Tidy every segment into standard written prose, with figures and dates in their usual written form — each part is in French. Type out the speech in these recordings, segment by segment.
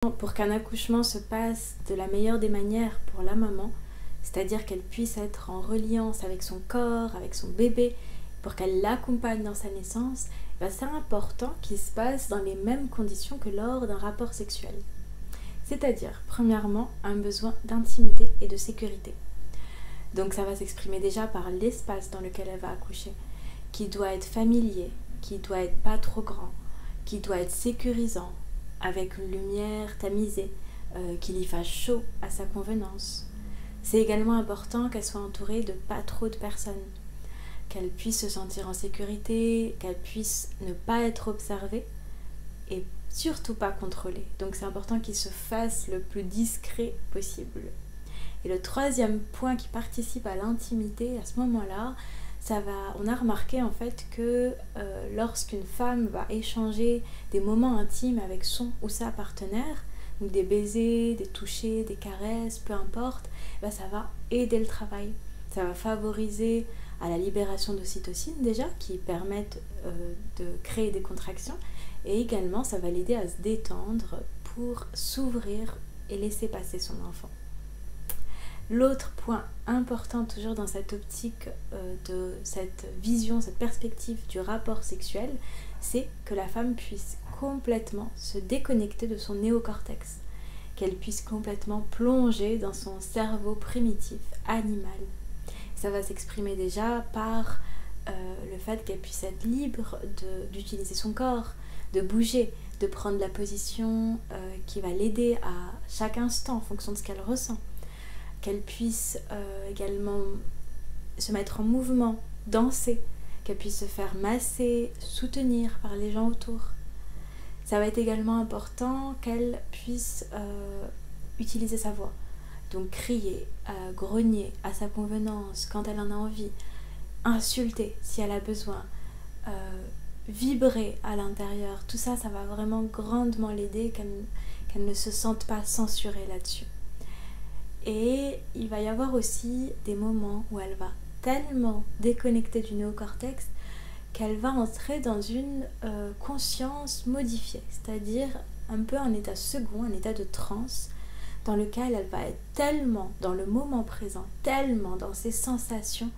Pour qu'un accouchement se passe de la meilleure des manières pour la maman, c'est-à-dire qu'elle puisse être en reliance avec son corps, avec son bébé, pour qu'elle l'accompagne dans sa naissance, c'est important qu'il se passe dans les mêmes conditions que lors d'un rapport sexuel. C'est-à-dire, premièrement, un besoin d'intimité et de sécurité. Donc ça va s'exprimer déjà par l'espace dans lequel elle va accoucher, qui doit être familier, qui doit être pas trop grand, qui doit être sécurisant, avec une lumière tamisée, qu'il y fasse chaud à sa convenance. C'est également important qu'elle soit entourée de pas trop de personnes, qu'elle puisse se sentir en sécurité, qu'elle puisse ne pas être observée et surtout pas contrôlée. Donc c'est important qu'il se fasse le plus discret possible. Et le troisième point qui participe à l'intimité à ce moment-là, on a remarqué en fait que lorsqu'une femme va échanger des moments intimes avec son ou sa partenaire, donc des baisers, des touchers, des caresses, peu importe, ça va aider le travail. Ça va favoriser à la libération d'ocytocine déjà, qui permettent de créer des contractions, et également ça va l'aider à se détendre pour s'ouvrir et laisser passer son enfant. L'autre point important toujours dans cette optique de cette vision, cette perspective du rapport sexuel, c'est que la femme puisse complètement se déconnecter de son néocortex, qu'elle puisse complètement plonger dans son cerveau primitif, animal. Ça va s'exprimer déjà par le fait qu'elle puisse être libre d'utiliser son corps, de bouger, de prendre la position qui va l'aider à chaque instant en fonction de ce qu'elle ressent. Qu'elle puisse également se mettre en mouvement, danser, qu'elle puisse se faire masser, soutenir par les gens autour. Ça va être également important qu'elle puisse utiliser sa voix, donc crier, grogner à sa convenance quand elle en a envie, insulter si elle a besoin, vibrer à l'intérieur. Tout ça, ça va vraiment grandement l'aider, qu'elle ne se sente pas censurée là-dessus. Et il va y avoir aussi des moments où elle va tellement déconnecter du néocortex qu'elle va entrer dans une conscience modifiée, c'est-à-dire un peu un état second, un état de transe, dans lequel elle va être tellement dans le moment présent, tellement dans ses sensations,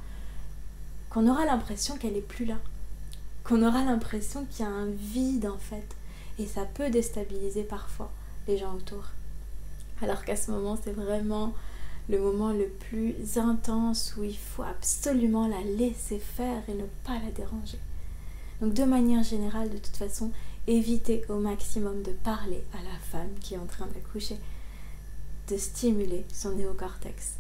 qu'on aura l'impression qu'elle n'est plus là, qu'on aura l'impression qu'il y a un vide en fait, et ça peut déstabiliser parfois les gens autour. Alors qu'à ce moment, c'est vraiment le moment le plus intense où il faut absolument la laisser faire et ne pas la déranger. Donc de manière générale, de toute façon, évitez au maximum de parler à la femme qui est en train d'accoucher, de stimuler son néocortex.